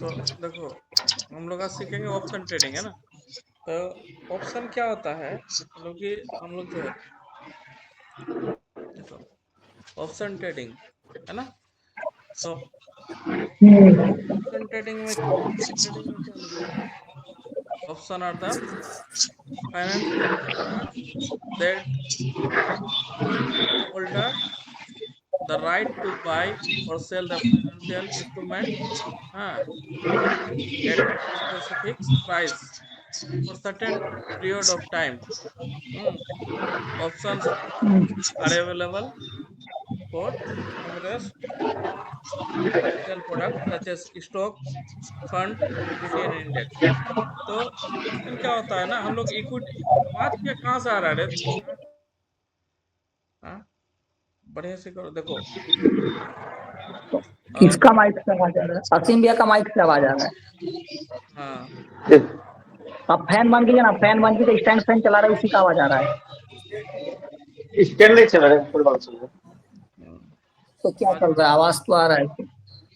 तो देखो, हम लोग आज सीखेंगे ऑप्शन ट्रेडिंग, है ना। तो ऑप्शन क्या होता है, मतलब कि हम लोग जो है, देखो, ऑप्शन ट्रेडिंग, है ना। तो ऑप्शन ट्रेडिंग में क्या लिखा है? Option are the financial contracts that give holder the right to buy or sell the financial instrument uh, at specific price for certain period of time. Hmm. Options are available for numerous financial products such as stocks, fund, equity and index. तो इसमें क्या होता है ना, हम लोग equity, आवाज क्या कहाँ से आ रहा है रे? हाँ? हाँ? बढ़िया से करो, देखो। किसका माइक से आवाज आ रहा है? असीम भैया का माइक से आवाज आ रहा है। हाँ, आप फैन बन गए ना, फैन बन के स्टैंड फैन चला रहे, उसी का आवाज आ रहा है। स्टैंड नहीं चल रहा है, फुल बात चल रहा है। तो क्या चल रहा है? आवाज तो आ रहा है।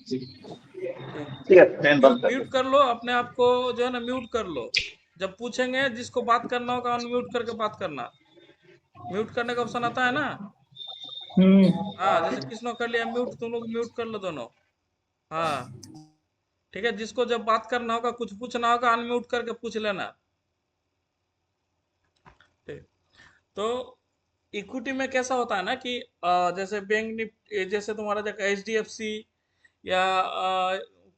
ठीक है, फैन बंद कर म्यूट दो। कर लो अपने आप को, जो है ना, म्यूट कर लो। जब पूछेंगे जिसको बात करना होगा अनम्यूट करके बात करना। म्यूट करने का ऑप्शन आता है ना। हाँ, जैसे किसने कर लिया म्यूट, तुम लोग म्यूट कर लो दोनों। हाँ, ठीक है। जिसको जब बात करना होगा, कुछ पूछना होगा, अनम्यूट करके पूछ लेना। ठीक। तो इक्विटी में कैसा होता है ना कि जैसे बैंक निफ्टी, जैसे तुम्हारा जगह HDFC या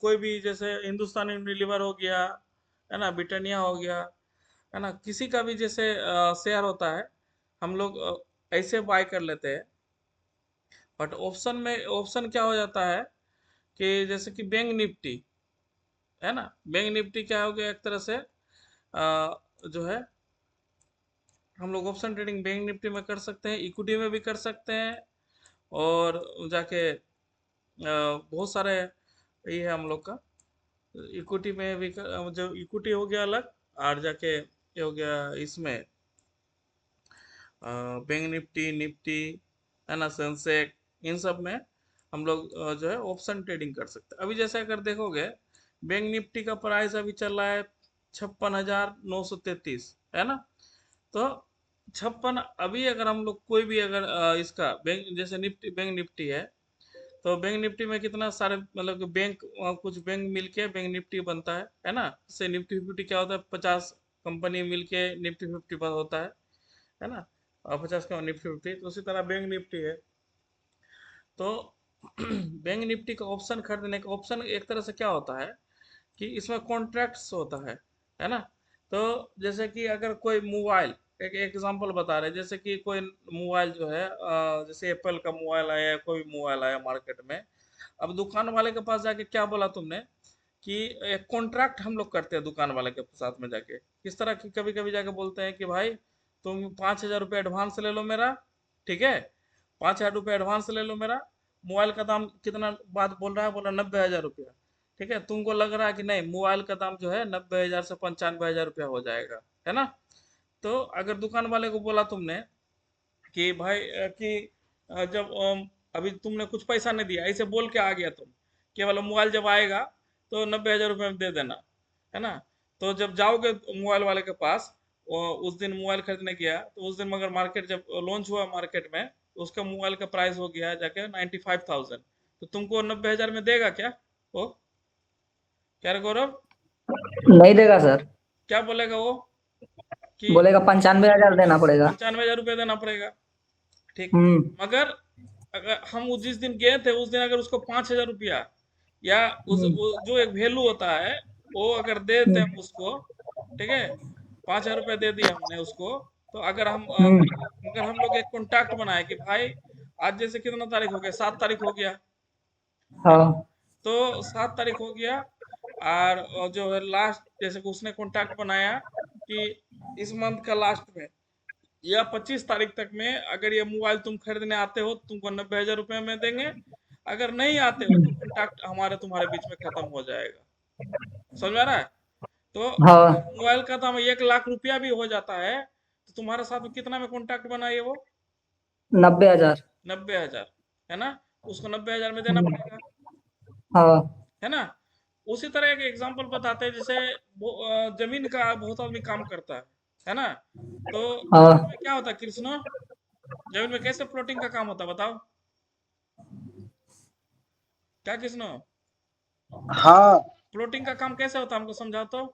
कोई भी, जैसे हिंदुस्तान यूनिलीवर हो गया, है ना, ब्रिटानिया हो गया, है ना, किसी का भी जैसे शेयर होता है, हम लोग ऐसे बाय कर लेते हैं। बट ऑप्शन में ऑप्शन क्या हो जाता है कि जैसे कि बैंक निफ्टी, है ना, बैंक निफ्टी क्या हो गया, एक तरह से जो है, हम लोग ऑप्शन ट्रेडिंग बैंक निफ्टी में कर सकते हैं, इक्विटी में भी कर सकते हैं, और जाके बहुत सारे ये है हम लोग का, इक्विटी में भी जो इक्विटी हो गया अलग, और जाके ये हो गया इसमें बैंक निफ्टी, निफ्टी, है ना, सेंसेक्स, इन सब में हम लोग जो है ऑप्शन ट्रेडिंग कर सकते हैं। अभी जैसे अगर देखोगे, बैंक निफ्टी का प्राइस अभी चल रहा है 56,933, है ना। तो 56, अभी अगर हम लोग कोई भी अगर इसका बैंक, जैसे निफ्टी, बैंक निफ्टी है, तो बैंक निफ्टी में कितना सारे, मतलब कि बैंक, कुछ बैंक मिलके बैंक निफ्टी बनता है ना। इससे निफ्टी 50 क्या होता है, 50 कंपनी मिलके निफ्टी 50 होता है ना। 50 का निफ्टी 50, तो उसी तरह बैंक निफ्टी है। तो बैंक निफ्टी का ऑप्शन खरीदने का, ऑप्शन एक तरह से क्या होता है कि इसमें कॉन्ट्रैक्ट्स होता है ना। तो जैसे कि अगर कोई मोबाइल, एक एग्जांपल बता रहे, जैसे कि कोई मोबाइल जो है, जैसे एप्पल का मोबाइल आया, कोई मोबाइल आया मार्केट में। अब दुकान वाले के पास जाके क्या बोला तुमने कि एक कॉन्ट्रैक्ट हम लोग करते हैं दुकान वाले के साथ में जाके, किस तरह की, कभी कभी जाके बोलते हैं कि भाई तुम 5,000 रुपये एडवांस ले लो मेरा, ठीक है, 5,000 रुपये एडवांस ले लो मेरा। मोबाइल का दाम कितना बात बोल रहा है, बोला 90,000 रुपया, ठीक है। तुमको लग रहा है कि नहीं, मोबाइल का दाम जो है 90,000 से 95,000 रुपया हो जाएगा, है ना। तो अगर दुकान वाले को बोला तुमने कि भाई कि जब अभी तुमने कुछ पैसा नहीं दिया, ऐसे बोल के आ गया तुम, केवल मोबाइल जब आएगा तो 90,000 रुपये में दे देना, है ना। तो जब जाओगे मोबाइल वाले के पास, उस दिन मोबाइल खरीदने गया, तो उस दिन मगर मार्केट जब लॉन्च हुआ मार्केट में, तो उसका मोबाइल का प्राइस हो गया जाके 95,000। तो तुमको 90,000 में देगा क्या वो? क्या रे गौरव? नहीं देगा सर, क्या बोलेगा वो कि बोलेगा 95,000 देना पड़ेगा। 95,000 रुपये देना पड़ेगा, ठीक। हम्म मगर अगर हम जिस दिन गए थे, उस दिन अगर उसको 5,000 रुपया, या वो जो एक वैल्यू होता है, वो अगर दे देते हम उसको, ठीक है, 5,000 रुपया दे दिए हमने उसको। तो अगर हम अगर हम लोग एक कॉन्टैक्ट बनाए कि भाई आज जैसे कितना तारीख हो गया, 7 तारीख हो गया, है ना। हाँ तो 7 तारीख हो गया, और जो है लास्ट, जैसे कि उसने कॉन्टैक्ट बनाया कि इस मंथ का लास्ट में या 25 तारीख तक में अगर ये मोबाइल तुम खरीदने आते हो, तुमको 90,000 रुपये में देंगे। अगर नहीं आते हो तो कॉन्टैक्ट हमारे तुम्हारे बीच में खत्म हो जाएगा। समझ में आ रहा है? तो अगर हाँ मोबाइल का दाम 1,00,000 रुपया भी हो जाता है, तो तुम्हारे साथ में कितना में कॉन्टैक्ट बना ये वो? 90,000। 90,000, है ना। उसको 90,000 में देना पड़ेगा, हाँ है ना। उसी तरह एक एग्जांपल बताते हैं, जैसे जमीन का बहुत आदमी काम करता है ना? तो हाँ जमीन में क्या होता है कृष्णो? जमीन में कैसे प्लॉटिंग का काम होता है बताओ? क्या कृष्णो? हाँ, प्लॉटिंग का काम कैसे होता है, हमको समझाओ तो।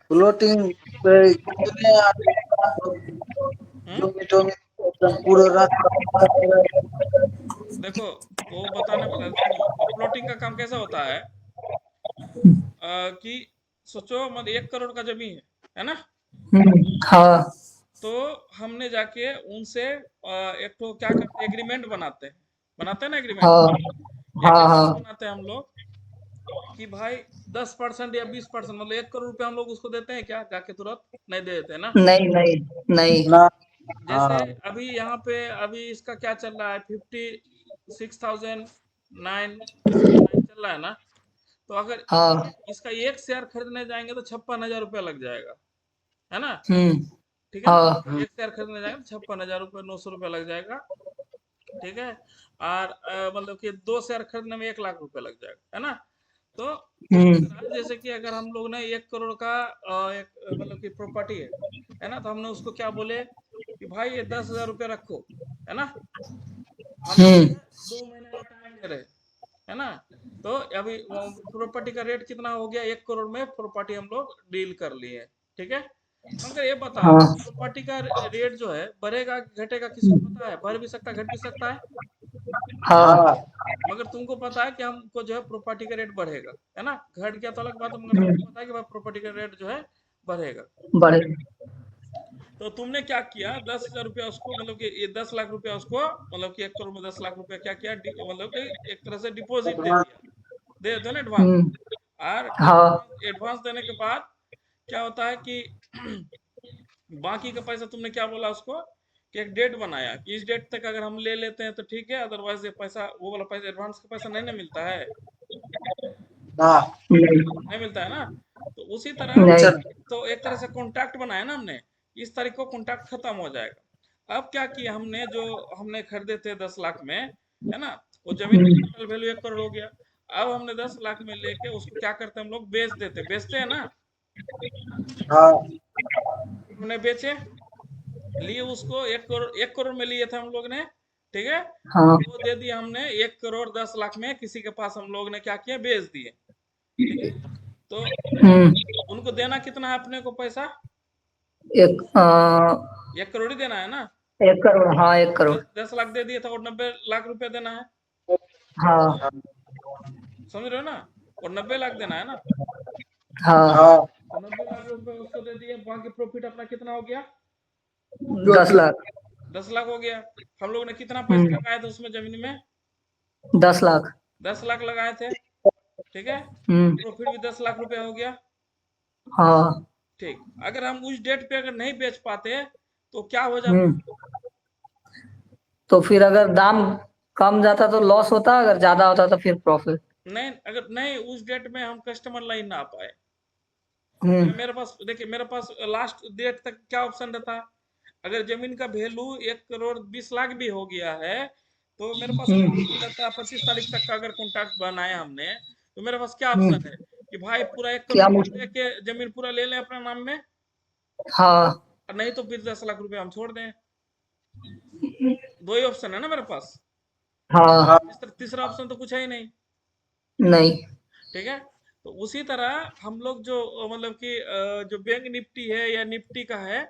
फ्लोटिंग पे कितने हम्म? जो मीठो में एकदम पूरा रास्ता। देखो, वो बताने वाला है, सुनो। अब प्लॉटिंग का काम कैसा होता है कि सोचो मतलब 1 करोड़ का जमीन है ना? हाँ तो हमने जाके उनसे एक तो क्या करते हैं, एग्रीमेंट बनाते हैं ना एग्रीमेंट। हाँ हाँ एग्रीमेंट हाँ बनाते हैं हम लोग कि भाई 10% या 20%, मतलब 1 करोड़ रुपया हम लोग उसको देते हैं क्या जाके तुरंत? नहीं दे देते हैं ना? नहीं नहीं नहीं। ना। जैसे हाँ अभी यहाँ पे अभी इसका क्या चल रहा है, 56,969 चल रहा है ना? तो अगर हाँ इसका एक शेयर खरीदने जाएंगे तो 56,000 रुपया लग जाएगा, है ना? हम्म। ठीक है ना? हाँ एक शेयर खरीदने जाएंगे तो 56,000 रुपये, 900 रुपया लग जाएगा। ठीक है। और मतलब कि 2 शेयर खरीदने में 1 लाख रुपया लग जाएगा, है ना? तो उसी हम्म। तरह जैसे कि अगर हम लोग ने 1 करोड़ का एक मतलब कि प्रॉपर्टी है ना, तो हमने उसको क्या बोले कि भाई ये 10,000 रुपया रखो, है ना? हम हम्म। 2 महीने का टाइम दे रहे, है ना? तो अभी प्रॉपर्टी का रेट कितना हो गया, 1 करोड़ में प्रॉपर्टी हम लोग डील कर लिए, ठीक है? मगर ये बताओ, हाँ प्रॉपर्टी का रेट जो है बढ़ेगा कि घटेगा, किसी को पता है? बढ़ भी सकता है, घट भी सकता है। हाँ हाँ मगर तुमको पता है कि हमको जो है प्रॉपर्टी का रेट बढ़ेगा, है ना? घट गया तो अलग बात है, मगर तुमको पता है कि भाई प्रॉपर्टी का रेट जो है बढ़ेगा। बड़े। तो तुमने क्या किया, 10,000 रुपया उसको, मतलब कि ये 10 लाख रुपया उसको, मतलब कि 1 करोड़ में 10 लाख रुपया क्या किया, मतलब कि एक तरह से डिपॉजिट दे दिया, दे दो ना एडवांस। हम्म। और हाँ एडवांस एडवांस देने के बाद क्या होता है कि बाकी का पैसा तुमने क्या बोला उसको, कि एक डेट बनाया कि इस डेट तक अगर हम ले लेते हैं तो ठीक है, अदरवाइज ये पैसा, वो वाला पैसा, एडवांस का पैसा नहीं ना मिलता है, ना। नहीं नहीं मिलता है ना? तो उसी तरह नहीं। अच्छा। तो एक तरह से कॉन्ट्रैक्ट बनाया ना हमने, इस तारीख को कॉन्ट्रैक्ट खत्म हो जाएगा। अब क्या किया हमने, जो हमने खरीदे थे 10 लाख में, है ना? वो जमीन का हम्म। टोटल वैल्यू 1 करोड़ हो गया। अब हमने 10 लाख में लेके उसको क्या करते हैं, हम लोग बेचते हैं ना? हाँ हमने बेचे, लिए उसको 1 करोड़, 1 करोड़ में लिए थे हम लोग ने, ठीक है? हाँ वो दे दिया हमने 1 करोड़ 10 लाख में, किसी के पास हम लोग ने क्या किया, बेच दिए, ठीक है? तो हम्म। उनको देना कितना है अपने को पैसा? एक 1 करोड़ ही देना है ना? 1 करोड़, हाँ 1 करोड़। 10 लाख दे दिया था और 90 लाख रुपया देना है, हाँ समझ रहे हो ना? और 90 लाख देना है ना? हाँ। हाँ। तो 90 लाख रुपए उसको दे दिए, बाकी प्रॉफिट अपना कितना हो गया? 10 लाख। 10 लाख हो गया। हम लोग ने कितना पैसा हम्म। लगाए थे उसमें, जमीन में? 10 लाख। 10 लाख लगाए थे, ठीक है? हम्म। प्रॉफिट भी 10 लाख रुपया हो गया। हाँ। ठीक, अगर हम उस डेट पे अगर नहीं बेच पाते तो क्या हो जाता? हम्म। तो फिर अगर दाम कम जाता तो लॉस होता, अगर ज्यादा होता तो फिर प्रॉफिट। नहीं, अगर नहीं उस डेट में हम कस्टमर लाइन ना आ पाए, हम्म। अगर मेरे पास, देखिए मेरे पास लास्ट डेट तक क्या ऑप्शन रहता, अगर जमीन का वैल्यू 1 करोड़ 20 लाख भी हो गया है, तो मेरे पास क्या हम्म। ऑप्शन रहता है? 25 तारीख तक का अगर कॉन्ट्रैक्ट बनाया हमने, तो मेरे पास क्या ऑप्शन हम्म। है कि भाई पूरा एक करोड़ क्या रुपया मुश्किल। लेके जमीन पूरा ले लें अपने नाम में, हाँ और नहीं तो फिर 10 लाख रुपया हम छोड़ दें। दो ही ऑप्शन है ना मेरे पास, हाँ। हाँ तीसरा ऑप्शन तो कुछ है ही नहीं, नहीं। ठीक है? तो उसी तरह हम लोग जो मतलब कि जो बैंक निफ्टी है या निफ्टी का है,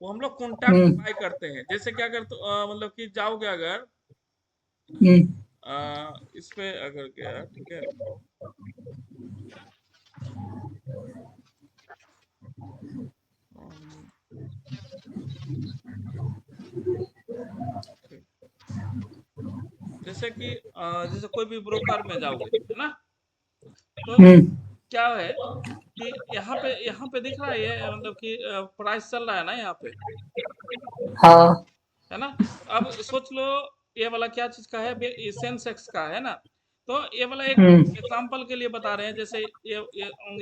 वो हम लोग कॉन्ट्रैक्ट हम्म। बाय करते हैं। जैसे कि अगर तो, मतलब कि जाओगे अगर हम्म। इस पे अगर गया, ठीक है, रुको। अम, ठीक। जैसे कि जैसे कोई भी ब्रोकर में जाओगे, है ना? तो हम्म। क्या है कि यहाँ पे दिख रहा है ये, मतलब कि प्राइस चल रहा है ना यहाँ पे, हाँ। है ना? अब सोच लो, ये वाला क्या चीज का है, सेंसेक्स का है ना? तो ये वाला एक हम्म। एग्जांपल के लिए बता रहे हैं, जैसे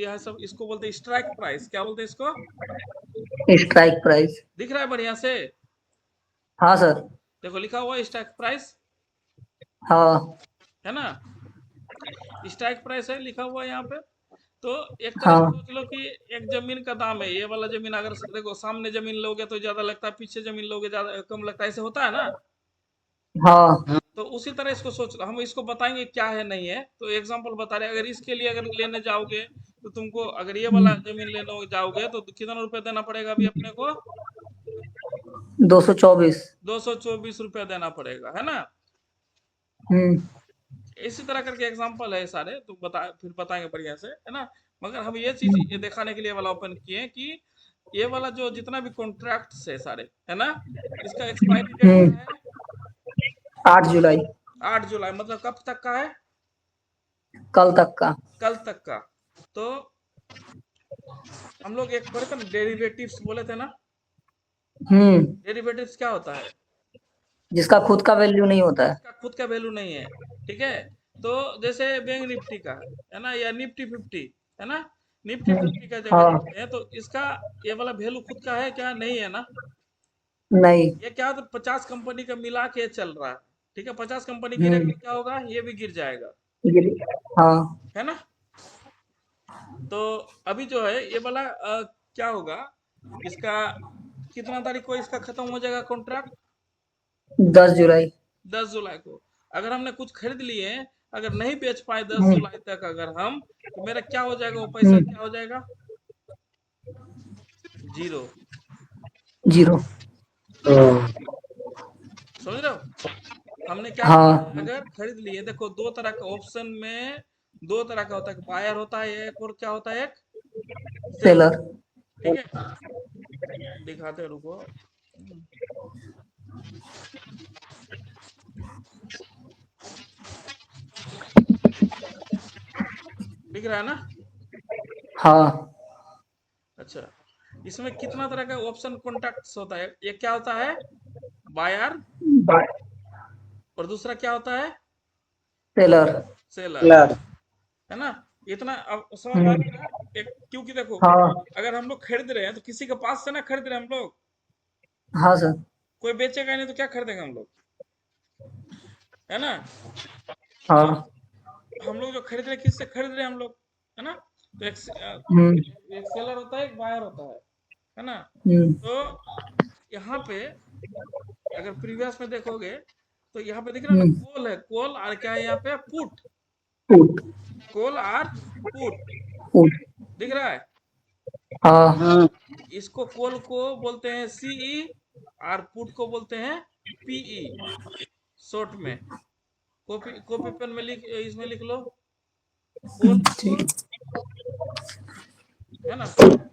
यह सब इसको बोलते हैं स्ट्राइक प्राइस, क्या बोलते हैं इसको? Strike price. दिख रहा है बढ़िया से? हाँ सर। देखो लिखा हुआ है स्ट्राइक प्राइस, हाँ। है ना? स्ट्राइक प्राइस है लिखा हुआ है यहाँ पे। तो एक तरह से हाँ सोच लो कि एक जमीन का दाम है, ये वाला जमीन अगर देखो सामने जमीन लोगे तो ज्यादा लगता है, पीछे जमीन लोगे ज्यादा कम लगता है, ऐसे होता है ना। हाँ। तो उसी तरह इसको सोच, हम इसको बताएंगे क्या है नहीं है। तो एग्जांपल बता रहे हैं, अगर इसके लिए अगर लेने जाओगे तो तुमको अगर ये वाला जमीन लेने जाओगे तो कितना रुपए देना पड़ेगा अभी अपने को? 224। 224 रुपया देना पड़ेगा, है ना। हम्म। इसी तरह करके एग्जांपल है सारे, तो बता फिर बताएंगे बढ़िया से, है ना। मगर हम ये चीज ये दिखाने के लिए वाला ओपन किए कि ये वाला जो जितना भी कॉन्ट्रैक्ट्स है सारे, है ना, इसका एक्सपायरी डेट क्या हम्म। है? 8 जुलाई। 8 जुलाई, मतलब कब तक का है? कल तक का। कल तक का। तो हम लोग एक पढ़े थे ना, डेरिवेटिव्स बोले थे ना। हम्म। डेरिवेटिव्स क्या होता है? जिसका खुद का वैल्यू नहीं होता है। जिसका खुद का वैल्यू नहीं है, ठीक है। तो जैसे बैंक निफ्टी का है ना, या निफ्टी 50, है ना, निफ्टी हम्म। 50 का अगर हाँ। देखते हैं तो इसका ये वाला वैल्यू खुद का है क्या? नहीं है ना। नहीं। ये क्या, तो 50 कंपनी का मिला के चल रहा है, ठीक है। 50 कंपनी गिरेगा हम्म। तो क्या होगा? ये भी गिर जाएगा, हाँ। है ना। तो अभी जो है ये वाला क्या होगा इसका, कितना तारीख को इसका खत्म हो जाएगा कॉन्ट्रैक्ट? 10 जुलाई। 10 जुलाई को। अगर हमने कुछ खरीद लिए, अगर नहीं बेच पाए दस हम्म। जुलाई तक अगर हम, तो मेरा क्या हो जाएगा? वो पैसा हम्म। क्या हो जाएगा? जीरो। 0। समझ रहे हो? हमने क्या किया है, हाँ। अगर खरीद लिए, देखो दो तरह का ऑप्शन में, दो तरह का होता है, बायर होता है एक, और क्या होता है एक, सेलर। सेलर। ठीक है, दिखाते हैं, रुको। दिख रहा है ना? हाँ। अच्छा, इसमें कितना तरह का ऑप्शन कॉन्ट्रैक्ट्स होता है? एक क्या होता है? बायर। बाय। और दूसरा क्या होता है? सेलर। Seller, colour. है ना। इतना अब समझ में आ हम्म। रहा है ना? एक, क्योंकि देखो हाँ। अगर हम लोग खरीद रहे हैं तो किसी के पास से ना खरीद रहे हैं हम लोग, हाँ सर। कोई बेचेगा नहीं तो क्या खरीदेंगे हम लोग, है ना। तो हाँ। हम लोग जो खरीद रहे हैं, किससे खरीद रहे हैं हम लोग, है ना। तो हम्म। एक सेलर होता है, एक बायर होता है ना। हम्म। तो यहाँ पे अगर प्रीवियस में देखोगे तो यहाँ पे दिख रहा है ना, हम्म। कॉल है, कॉल, और क्या है यहाँ पे? पुट। पुट। कॉल और पुट, पुट। दिख रहा है। हाँ। इसको कॉल को बोलते हैं सीई, और पुट को बोलते हैं पीई, शॉर्ट में। कॉपी कॉपी पेन में लिख, इसमें लिख लो, कॉल को, ठीक। है ना, लिख लो।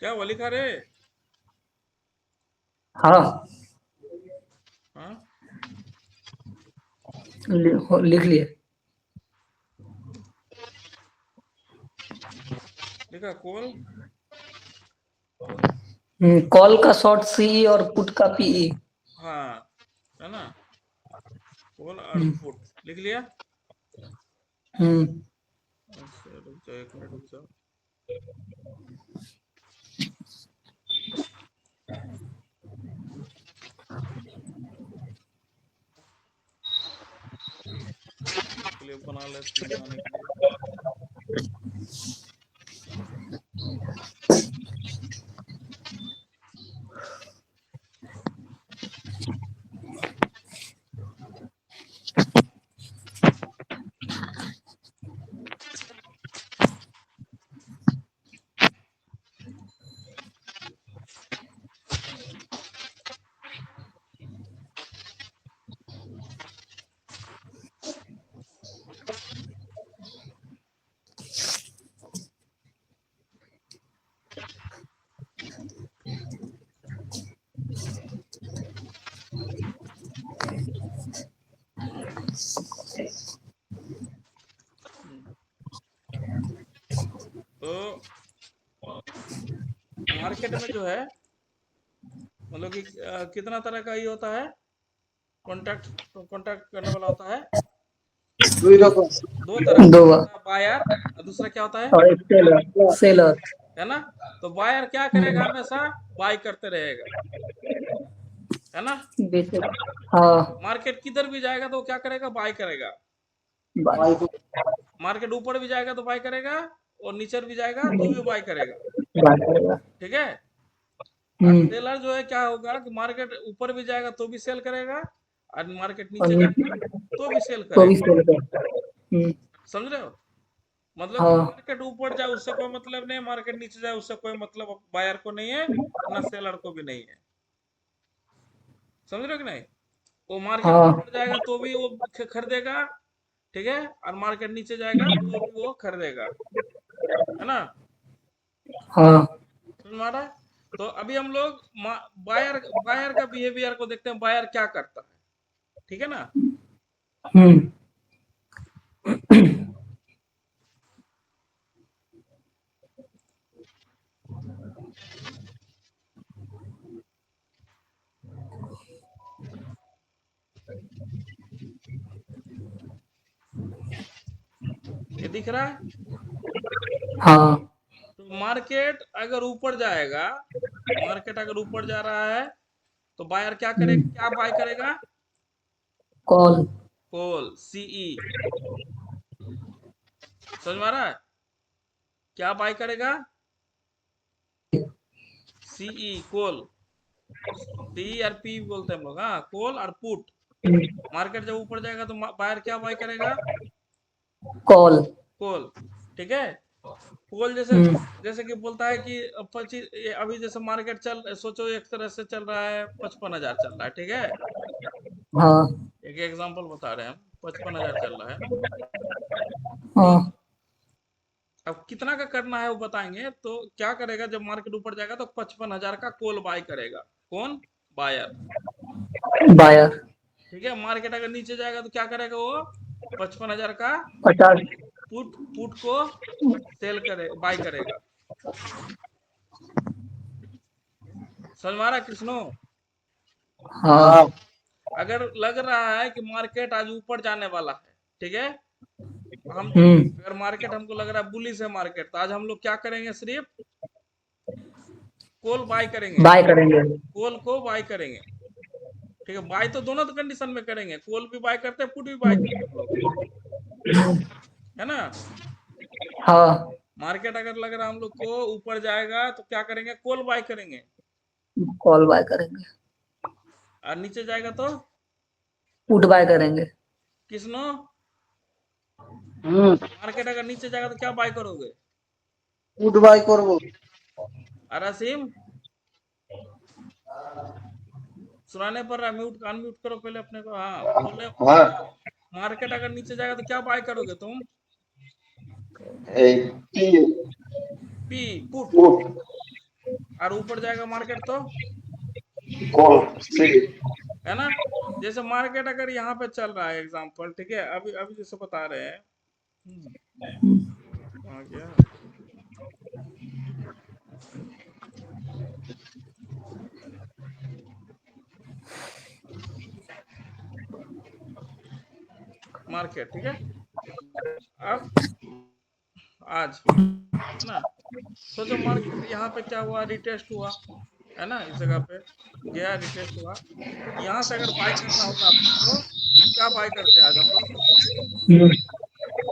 क्या वो लिखा रे? हाँ। हाँ, लिख लिए। लिखा कॉल। कॉल का शॉर्ट सीई और पुट का पीई। हाँ, है ना, कॉल और हम्म। पुट लिख लिया। हम्म। अच्छा रुक जाओ, एक मिनट रुक जाओ। के लिए बना ले, समझाने के लिए। मार्केट में जो है मतलब कि कितना तरह का ये होता है, कॉन्ट्रैक्ट कॉन्ट्रैक्ट करने वाला होता है, দুই রকম। दो तरह का, दो एक होता है बायर और दूसरा क्या होता है, और एक सेलर सेलर है ना। तो बायर क्या करेगा, हमेशा बाय करते रहेगा, है ना। बेचे। हाँ मार्केट किधर भी जाएगा तो वो क्या करेगा, बाय करेगा। बाय বাইক मार्केट ऊपर भी जाएगा तो बाय करेगा, और नीचे भी जाएगा तो भी बाय करेगा, बाय करेगा। ठीक है। और हम्म सेलर जो है क्या होगा कि मार्केट ऊपर भी जाएगा तो भी सेल करेगा, और मार्केट और नीचे जाएगा नीचे तो भी सेल तो भी करेगा। सेल करता है। समझ रहे हो, मतलब कि हाँ मार्केट ऊपर जाए उससे कोई मतलब नहीं है, मार्केट नीचे जाए उससे कोई मतलब बायर को नहीं है, और ना सेलर को भी नहीं है। समझ रहे हो कि नहीं। वो मार्केट हाँ ऊपर जाएगा तो भी वो खरीदेगा, ठीक है, और मार्केट नीचे जाएगा तो भी वो खरीदेगा, है ना। हाँ समझ में आ रहा है। तो अभी हम लोग बायर बायर का बिहेवियर को देखते हैं, बायर क्या करता है, ठीक है ना। हम्म ये दिख रहा है। हाँ तो मार्केट अगर ऊपर जाएगा, मार्केट अगर ऊपर जा रहा है तो बायर क्या करेगा, क्या बाय करेगा, कॉल कॉल, सीई। समझ में आ रहा है, क्या बाय करेगा, सीई, कॉल, सी और पी बोलते हैं हम लोग, हाँ, कॉल और पुट। मार्केट जब ऊपर जाएगा तो बायर क्या बाय करेगा, कॉल कॉल, ठीक है। कॉल जैसे जैसे कि बोलता है कि 25, अभी जैसे मार्केट चल, सोचो एक तरह से चल रहा है 55,000 चल रहा है, ठीक है। हाँ एक एग्जांपल बता रहे हैं हम, 55,000 चल रहा है ना। तो हाँ अब कितना का करना है वो बताएंगे, तो क्या करेगा जब मार्केट ऊपर जाएगा तो 55,000 का कॉल बाय करेगा, कौन, बायर, बायर ठीक है। मार्केट अगर नीचे जाएगा तो क्या करेगा वो, 55,000 का 50 पुट पुट को सेल करे, बाय करेगा। समझ में आ रहा है कृष्णो। हाँ हाँ अगर लग रहा है कि मार्केट आज ऊपर जाने वाला है, ठीक है, हम, अगर मार्केट हमको लग रहा है बुलिश है मार्केट, तो आज हम लोग क्या करेंगे, सिर्फ कॉल बाय करेंगे, बाय करेंगे। कॉल को बाय करेंगे, ठीक है। बाय तो दोनों तो कंडीशन में करेंगे, कॉल भी बाय करते हैं, पुट भी बाय करते हैं हम लोग, है ना। हाँ मार्केट अगर लग रहा है हम लोग को ऊपर जाएगा तो क्या करेंगे, कॉल बाय करेंगे, कॉल बाय करेंगे। और नीचे जाएगा तो पुट बाय करेंगे। किसनो, হুম मार्केट अगर नीचे जाएगा तो क्या बाय करोगे, ফুড বাই করবো। और असीम सुनाने पर रहा, म्यूट अनम्यूट करो पहले अपने को, हाँ बोले। हाँ मार्केट अगर नीचे जाएगा तो क्या बाय करोगे तुम, এই টি पी, पुट। পুট और ऊपर जाएगा मार्केट तो, कॉल सी है ना। जैसे मार्केट अगर यहाँ पे चल रहा है एग्जांपल, ठीक है, अभी अभी जैसे बता रहे हैं, कहाँ गया, मार्केट, ठीक है। अब आज, है ना, सोचो मार्केट यहाँ पे क्या हुआ, रिटेस्ट हुआ, है ना, इस जगह पे गया, रिटेस्ट हुआ। यहाँ से अगर बाय करना होता अपने को तो क्या बाय करते आज हम लोग,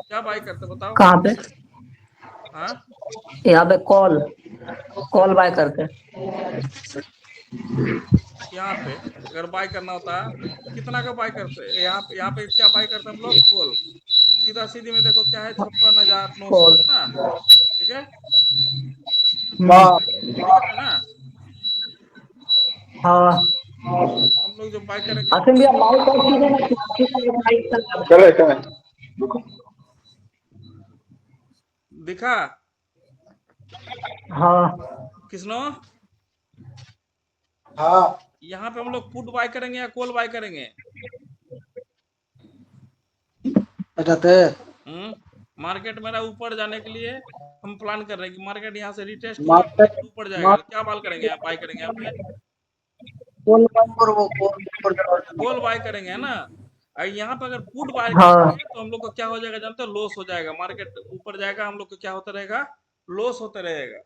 क्या बाय करते बताओ। कहाँ पे? हाँ, यहाँ पे कॉल कॉल बाय करते हैं। यहाँ पे अगर बाय करना होता कितना का बाय करते, यहाँ पे क्या बाय करते हम लोग, कॉल। सीधा सीधी में देखो क्या है, 56,900, कॉल है ना, ठीक है, हाँ दिख रहा है ना। हाँ तो हम लोग जो बाय करेंगे, आसिम भैया माइक ऑफ कीजिए ना, किसी का माइक चल रहा है। चले चले दिखा हाँ किसनो, हाँ यहाँ पे हम लोग पुट बाय करेंगे या कॉल बाय करेंगे, এটাতে मार्केट मेरा ऊपर जाने के लिए हम प्लान कर रहे हैं कि मार्केट यहाँ से रिटेस्ट होगा, मार्केट मार्केट ऊपर जाएगा, तो क्या मार्केट बाल करेंगे आप, बाय करेंगे यहाँ पे? कॉल बाय করব কল ऊपर যাওয়ার জন্য कॉल बाय करेंगे, है ना? और यहाँ पे अगर पुट बाय हाँ करेंगे तो हम लोग को क्या हो जाएगा जानते हो? लॉस हो जाएगा, मार्केट ऊपर जाएगा, हम लोग को क्या होता रहेगा? लॉस होता रहेगा,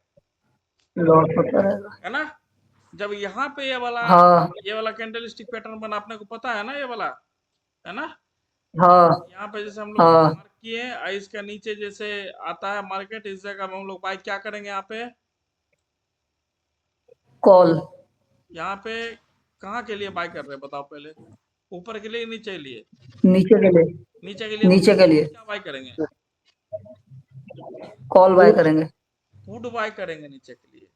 लॉस होता रहेगा। है ना? जब यहाँ पे हाँ ये वाला कैंडलस्टिक पैटर्न बना, अपने को पता है ना ये वाला, है ना? हाँ यहाँ पे जैसे हम लोग हाँ मार्क किए और इसका नीचे जैसे आता है मार्केट, इस जगह में हम लोग बाय क्या करेंगे यहाँ पे? कॉल यहाँ पे कहाँ के लिए बाय कर रहे हैं बताओ पहले? ऊपर के लिए, नीचे के लिए? नीचे के लिए, नीचे के लिए नीचे के लिए क्या बाय करेंगे? कॉल बाय करेंगे। पुट बाय करेंगे नीचे के लिए।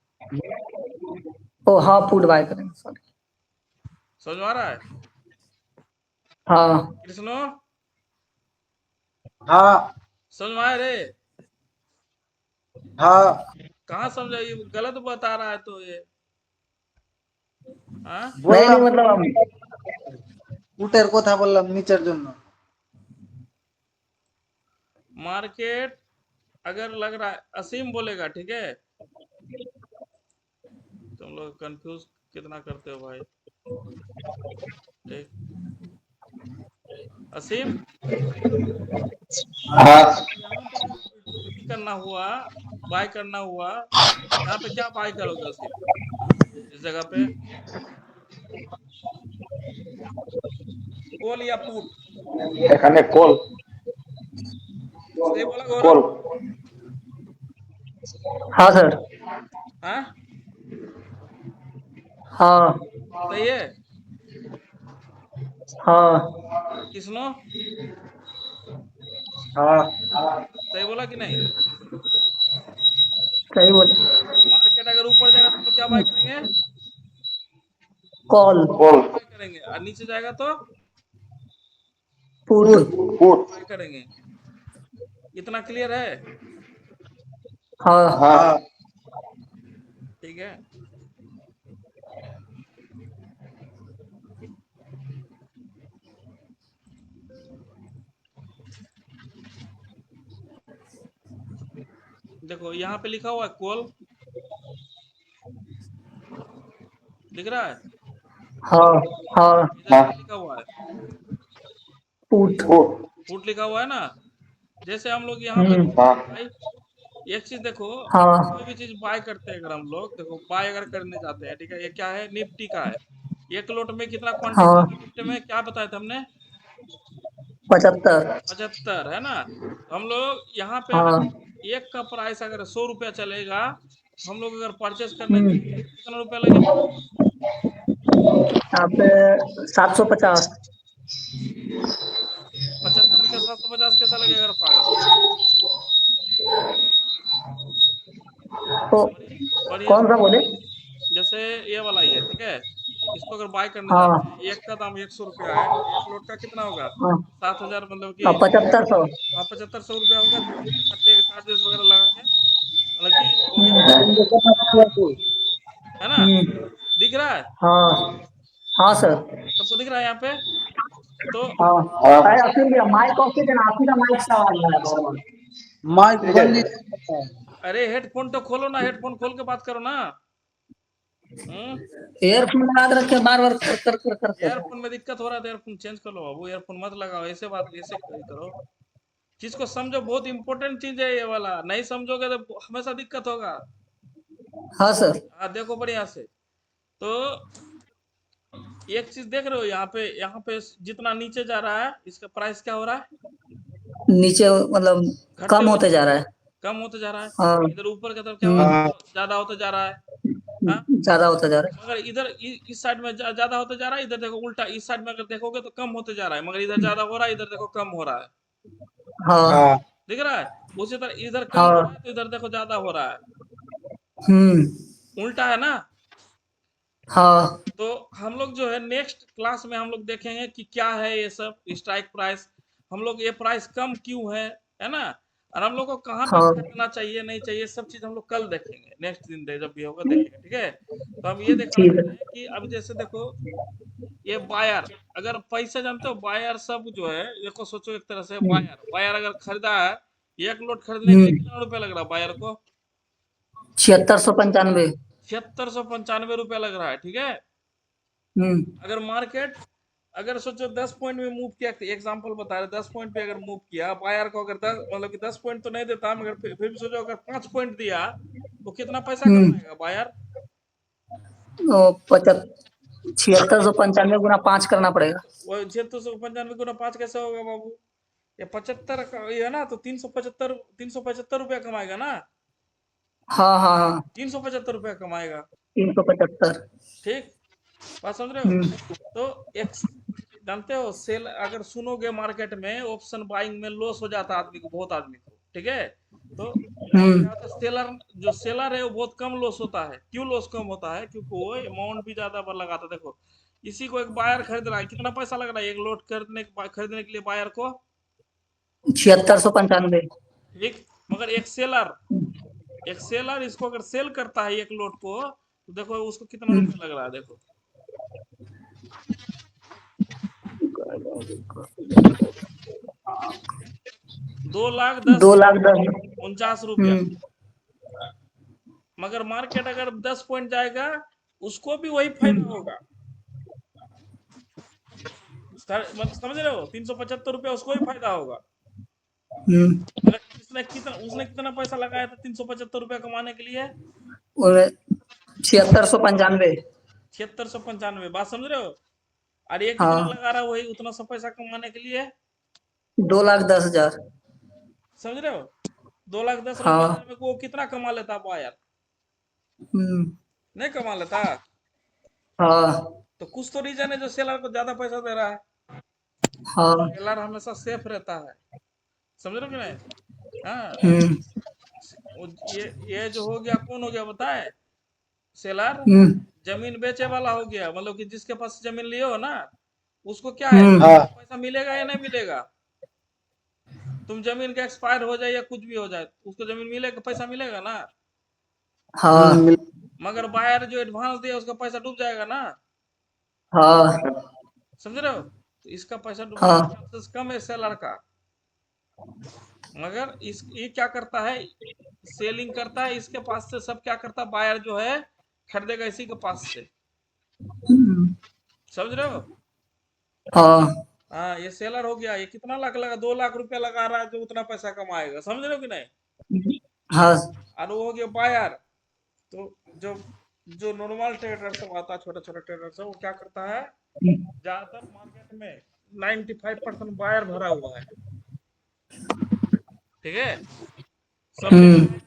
ओ हाँ पुट बाय करेंगे, सॉरी। समझ में आ रहा है हाँ कृष्णो? हाँ समझ में आया रे? हाँ कहाँ समझा, ये गलत बता रहा है तो ये, हाँ? नहीं বললাম मतलब हम পুটের কথা বললাম নিচের জন্য मार्केट अगर लग रहा है असीम बोलेगा, ठीक है? तुम लोग कंफ्यूज कितना करते हो भाई, ठीक? असीम, हाँ यहाँ पे अगर करना हुआ, बाय करना हुआ, यहाँ पे क्या बाय करोगे असीम इस जगह पे? कॉल या पुट? এখানে কল सही बोला কল गौरव? हाँ सर हाँ, हाँ सही है हाँ कृष्णो? हाँ सही बोला कि नहीं? सही बोले। मार्केट अगर ऊपर जाएगा तो हम लोग क्या बाय करेंगे? कॉल কল बाय करेंगे, और नीचे जाएगा तो पुट পুট बाय करेंगे। इतना क्लियर है? हाँ हाँ हाँ ठीक है। देखो यहाँ पे लिखा हुआ है कॉल, दिख रहा है? हाँ हाँ इधर हाँ क्या लिखा हुआ है? पुट পুট पुट लिखा हुआ है ना? जैसे हम लोग यहाँ पे हाँ भाई एक चीज देखो, हाँ कोई भी चीज बाय करते हैं अगर हम लोग, देखो बाय अगर करने जाते हैं, ठीक है? ये क्या है? निफ्टी का है। एक लोट में कितना क्वांटिटी हाँ होगा निफ्टी में, क्या बताया था हमने? 75 75, है ना? तो हम लोग यहाँ पे हाँ अगर एक का प्राइस अगर 100 रुपया चलेगा, हम लोग अगर परचेस करने जाएंगे तो कितना रुपया लगेगा? यहाँ पे 750 75 के 750 कैसा लगेगा रे पागल? तो बढ़िया। कौन सा बोले? जैसे ये वाला ही है, ठीक है? इसको अगर बाय करने जाते हाँ हैं, एक का दाम 100 रुपया है, एक लोट का कितना होगा? हाँ 7,000, मतलब कि 7500 हाँ 7500 रुपया होगा, तो इसमें खर्चे चार्जेस वगैरह लगा के मतलब कि हो गया, है ना? दिख रहा है? हाँ हाँ सर सबको दिख रहा है यहाँ पे? तो हाँ। हाँ अरे अखिल भैया माइक ऑफ कीजिए ना, आप ही का माइक से आवाज आ रहा है बार-बार। माइक ठीक है बंद ही रहता है। अरे हेडफोन तो खोलो ना, हेडफोन खोल के बात करो ना। ईयरफोन लगा के रखे बार बार कर कर कर कर कर। एयरफोन में दिक्कत हो रहा है तो एयरफोन चेंज कर लो बाबू, एयरफोन मत लगाओ, ऐसे बात ऐसे करो। चीज को समझो, बहुत इंपॉर्टेंट चीज है ये वाला, नहीं समझोगे तो हमेशा दिक्कत होगा। हाँ सर हाँ देखो बढ़िया से, तो एक चीज देख रहे हो यहाँ पे जितना नीचे जा रहा है इसका प्राइस क्या हो रहा है? नीचे मतलब घटते कम हुए होते जा रहा है। कम होते जा रहा है। हाँ इधर ऊपर की तरफ क्या हो रहा है? ज्यादा होते जा रहा है। हाँ? ज्यादा होता जा रहा मगर इधर इस साइड में ज्यादा होते जा रहा है, इधर देखो उल्टा, इस साइड में अगर देखोगे तो कम होते जा रहा है, मगर इधर ज्यादा हो रहा है, इधर देखो कम हो रहा है। है। हाँ हाँ दिख रहा है? उसी तरह इधर कम हो रहा हाँ है तो इधर देखो ज्यादा हो रहा है, हम्म उल्टा है ना? हाँ तो हम लोग जो है नेक्स्ट क्लास में हम लोग देखेंगे कि क्या है ये सब स्ट्राइक प्राइस, हम लोग ये प्राइस कम क्यों है ना? और हम लोग को कहाँ पे हाँ खरीदना चाहिए नहीं चाहिए, सब चीज हम लोग कल देखेंगे, नेक्स्ट दिन जब भी होगा देखेंगे, ठीक है? तो हम ये दिखाना ठीक चाह है। रहे हैं कि अब जैसे देखो ये बायर, अगर पैसे जानते हो बायर सब जो है, देखो सोचो एक तरह से बायर बायर अगर खरीदा है एक लोट खरीदने के लिए कितना रुपया लग रहा है बायर को? 7695। 7695 रुपया लग रहा है, ठीक है। अगर मार्केट, अगर सोचो 10 पॉइंट में मूव किया, एग्जांपल बता रहे 10 पॉइंट पे अगर मूव किया, बायर को अगर 10 मतलब कि 10 पॉइंट तो नहीं देता, मगर फिर भी सोचो अगर 5 पॉइंट दिया तो कितना पैसा कमाएगा बायर? 7695 गुना 5 करना पड़ेगा। वो 7695 गुना 5 कैसे होगा बाबू? ये 75 ये है ना, तो 375 रुपया कमाएगा ना। हाँ हाँ हाँ 375 रुपया कमाएगा, 375। ठीक। बात समझ रहे हो? तो एक जानते हो, सेल अगर सुनोगे मार्केट में ऑप्शन बाइंग में लॉस हो जाता है आदमी को, बहुत आदमी को, ठीक है। तो क्या होता है, सेलर जो सेलर है वो बहुत कम लॉस होता है। क्यों लॉस कम होता है? क्योंकि वो अमाउंट भी ज्यादा पर लगाता है। देखो इसी को एक बायर खरीद रहा है, कितना पैसा लग रहा है एक लोट खरीदने के लिए बायर को? 7695। ठीक। मगर एक सेलर इसको अगर सेल करता है एक लोट को, तो देखो उसको कितना रुपया लग रहा है, देखो 2,10,49 रुपया। मगर मार्केट अगर 10 पॉइंट जाएगा उसको भी वही फायदा होगा। समझ रहे हो? 375 रुपया उसको भी फायदा होगा। मगर उसने कितना पैसा लगाया था 375 रुपया कमाने के लिए? 7695। 7695। बात समझ रहे हो? और ये कितना हाँ लगा रहा है वही उतना सा पैसा कमाने के लिए? 2,10,000। समझ रहे हो? 2,10,000 हाँ में वो कितना कमा लेता बायर? हम्म, नहीं कमा लेता। हाँ तो कुछ तो रीजन है जो सेलर को ज्यादा पैसा दे रहा है। हाँ सेलर हमेशा सेफ रहता है, समझ रहे हो कि नहीं? हाँ। ये जो हो गया, कौन हो गया बताए? सेलर। जमीन बेचे वाला हो गया, मतलब कि जिसके पास जमीन लिए हो ना, उसको क्या है, हाँ पैसा मिलेगा या नहीं मिलेगा? तुम जमीन का एक्सपायर हो जाए या कुछ भी हो जाए, उसको जमीन मिलेगा, पैसा मिलेगा ना। हाँ मगर बायर जो एडवांस दिया उसका पैसा डूब जाएगा ना। हाँ समझ रहे हो? तो इसका पैसा डूबने हाँ का चांसेस कम है सेलर का। मगर ये क्या करता है, सेलिंग करता है इसके पास से, सब क्या करता है, बायर जो है खरीदेगा इसी के पास से। समझ रहे हो? हाँ हाँ, ये सेलर हो गया। ये कितना लाख लगा, 2 लाख रुपया लगा रहा है, जो उतना पैसा कमाएगा। समझ रहे हो कि नहीं? हाँ और वो हो गया बायर। तो जो जो नॉर्मल ट्रेडर सब आता है, छोटा छोटा ट्रेडर सब, वो क्या करता है, ज्यादातर मार्केट में 95% बायर भरा हुआ है, ठीक है। सब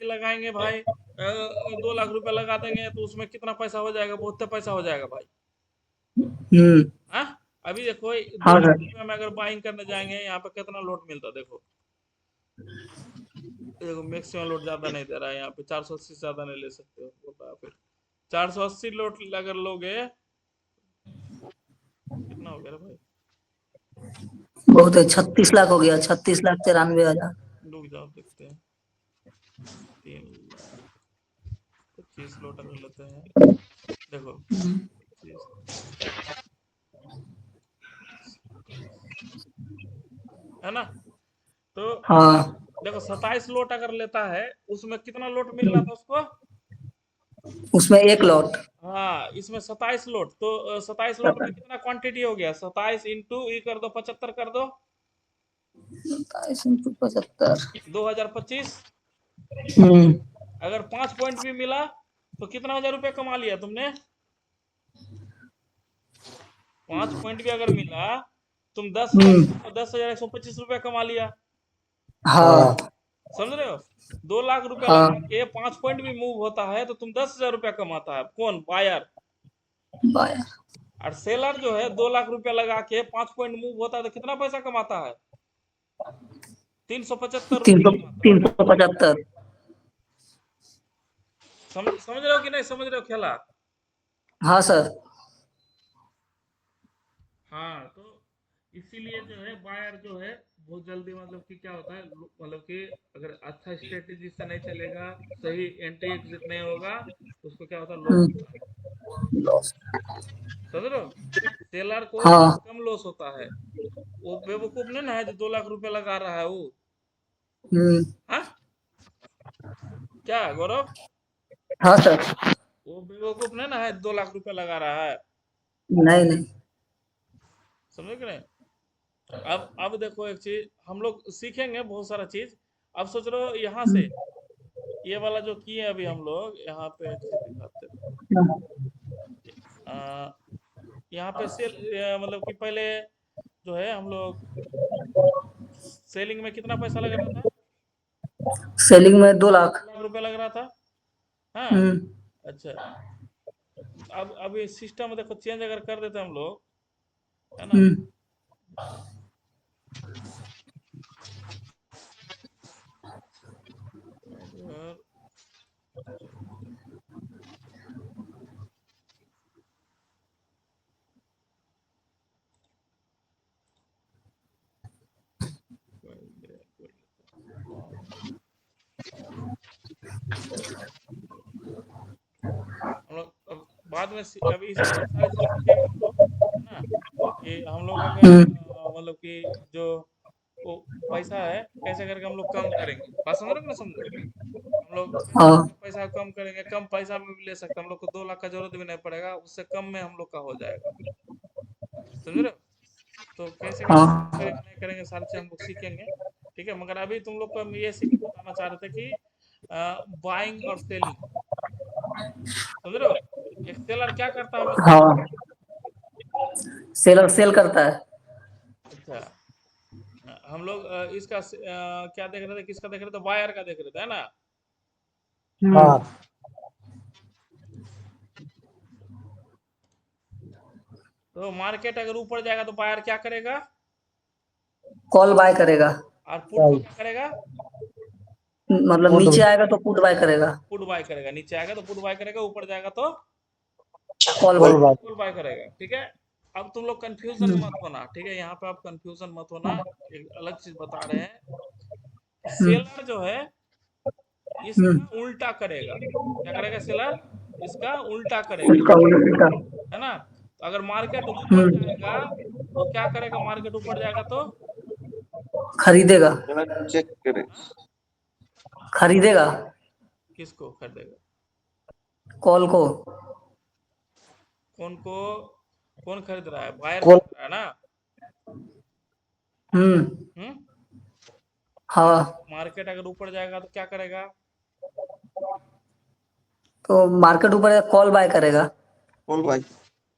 लगाएंगे भाई, 2 लाख रुपया लगा देंगे तो उसमें कितना पैसा हो जाएगा, बहुत पैसा हो जाएगा भाई। हाँ, अभी देखो दो हाँ लाख सर। रुपया में अगर बाइंग करने जाएंगे, यहाँ पे कितना लोट मिलता है, देखो देखो मैक्सिमम लोट ज्यादा नहीं दे रहा है यहाँ पे, 480 से ज्यादा नहीं ले सकते हो, बताओ फिर। 480 लोट अगर लोगे, कितना हो गया रे भाई? बहुत है, 36 लाख हो गया, 36,93,000। रुक जाओ देखते हैं। 3 लाख 25 लोट अगर लेते हैं, देखो 25 है ना। तो हाँ देखो 27 लोट अगर लेता है, उसमें कितना लोट मिल रहा था उसको? उसमें 1 लॉट। हाँ, इसमें 27 लोट, तो 27 लोट में कितना क्वांटिटी हो गया? 27 इंटू ई कर दो, 75 कर दो, 75। 2025। अगर 5 पॉइंट भी मिला तो कितना हजार रुपया कमा लिया तुमने? 5 पॉइंट भी अगर मिला, तुम 10,125 रुपया कमा लिया। हाँ समझ रहे हो? 2 लाख रुपया लगा हाँ के 5 पॉइंट भी मूव होता है तो तुम 10,000 रुपया कमाता है कौन? बायर। बाया। और सेलर जो है 2 लाख रुपया लगा के 5 पॉइंट मूव होता है तो कितना पैसा कमाता है? 375 तीन रुपया सौ कमाता है। 375। समझ रहे हो कि नहीं समझ रहे हो खेला? हाँ सर। हाँ, तो इसीलिए जो है बायर जो है बहुत जल्दी, मतलब कि क्या होता है, मतलब कि अगर अच्छा स्ट्रेटेजी से नहीं चलेगा, सही एंट्री एग्जिट नहीं होगा, तो उसको क्या होता है, लॉस होता है। लॉस। समझ रहे हो? सेलर को हाँ कम लॉस होता है। वो बेवकूफ नहीं ना है जो 2 लाख रुपया लगा रहा है वो। हाँ क्या गौरव, हाँ सर। वो बेवकूफ नहीं ना है, 2 लाख रुपए लगा रहा है। नहीं नहीं। समझे कि नहीं। अब देखो एक चीज हम लोग सीखेंगे बहुत सारा चीज। अब सोच रहे हो यहाँ से ये वाला जो किए अभी हम लोग यहाँ पे एक चीज दिखाते हैं। यहाँ पे सेल मतलब कि पहले जो है हम लोग सेलिंग में कितना पैसा लग रहा था, सेलिंग में 2 लाख। 2 लाख रुपए लग रहा था। हाँ। हम्म। अच्छा, अब ये सिस्टम देखो चेंज अगर कर देते हम लोग, है ना। हम्म। अगर हम लोग अब बाद में अभी इसमें सारी चीज सीखेंगे हम लोग, है ना। कि हम लोग अगर हम्म। मतलब कि जो वो पैसा है कैसे करके हम लोग कम करेंगे, बात समझ रहे हो कि ना समझ रहे हो। हम लोग कैसे हाँ। करके पैसा कम करेंगे, कम पैसा में भी ले सकते हैं हम लोग को, 2 लाख का जरूरत भी नहीं पड़ेगा, उससे कम में हम लोग का हो जाएगा। समझ रहे हो। तो कैसे कैसे कम हाँ। करेंगे नहीं करेंगे सारी चीज हम लोग सीखेंगे। ठीक है, मगर अभी तुम लोग को हम ये सीख बताना चाह रहे थे कि बाइंग और सेलिंग, समझ रहे हो। एक सेलर क्या करता है हमेशा। हाँ। सेलर सेल करता है। अच्छा, हम लोग इसका क्या देख रहे थे, किसका देख रहे थे, बायर का देख रहे थे, है ना। हम्म। हाँ। तो मार्केट अगर ऊपर जाएगा तो बायर क्या करेगा, कॉल बाय करेगा। और पुट को क्या करेगा, मतलब पुट नीचे आएगा तो पुट बाय करेगा। पुट बाय करेगा। नीचे आएगा तो पुट बाय करेगा, ऊपर जाएगा तो call buy. Call buy. Call buy करेगा। ठीक है। अब तुम लोग कंफ्यूजन हम्म। मत होना, ठीक है, यहाँ पे आप कंफ्यूजन मत होना। एक अलग चीज बता रहे हैं कि हम्म। सेलर जो है हम्म। इसका उल्टा करेगा। क्या करेगा सेलर, इसका उल्टा करेगा, इसका उल्टा। है ना। तो अगर मार्केट ऊपर हम्म। जाएगा तो क्या करेगा, मार्केट ऊपर जाएगा तो खरीदेगा। चेक करे। हाँ? खरीदेगा। किसको खरीदेगा, कॉल को। कौन को, कौन खरीद रहा है, बायर कॉल। खरीद रहा है ना। हम्म। हम्म। हाँ। मार्केट अगर ऊपर जाएगा तो क्या करेगा, तो मार्केट ऊपर कॉल बाय करेगा। Call buy.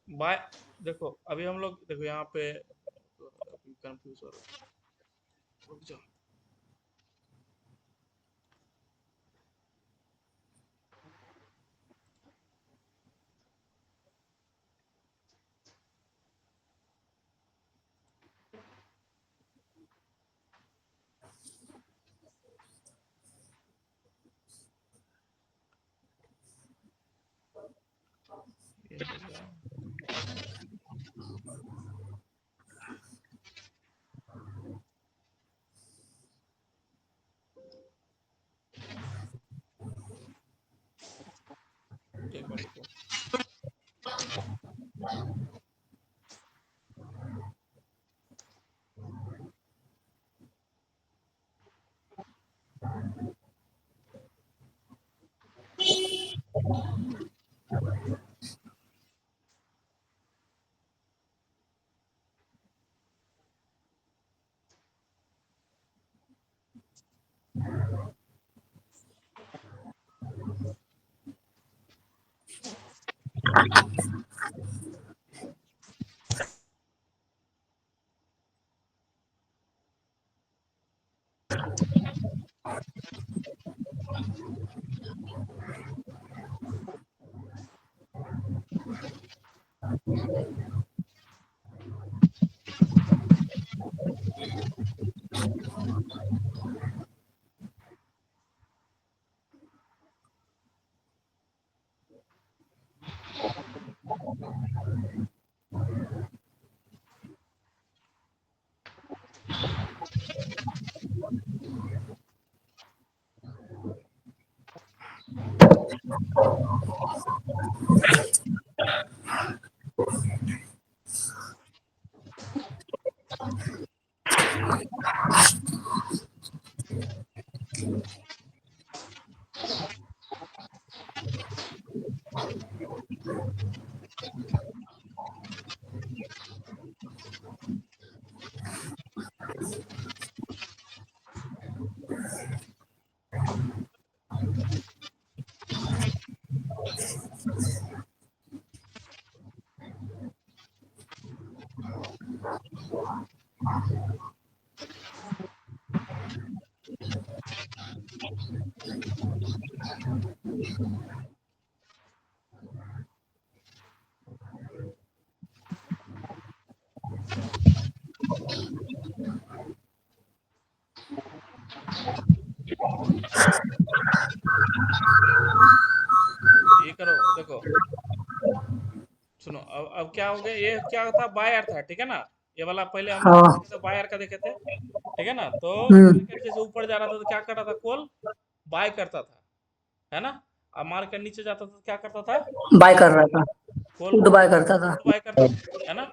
बाय। देखो अभी हम लोग देखो यहाँ पे कंफ्यूज हो रहा है। रुक जाओ। ये हो गया। एक मिनट रुको। ये करो देखो, सुनो अब क्या हो गया, ये क्या था, बायर था, ठीक है ना। ये वाला पहले हम लोग हाँ। देखे थे, बायर का देखे थे, ठीक है ना। तो हम्म। मार्केट जैसे ऊपर जा रहा था तो क्या कर रहा था, कॉल बाय करता था, है ना। अब मार्केट नीचे जाता था तो क्या करता था, बाय कर रहा था, कॉल फूड बाय करता था। बाय करता था, है ना।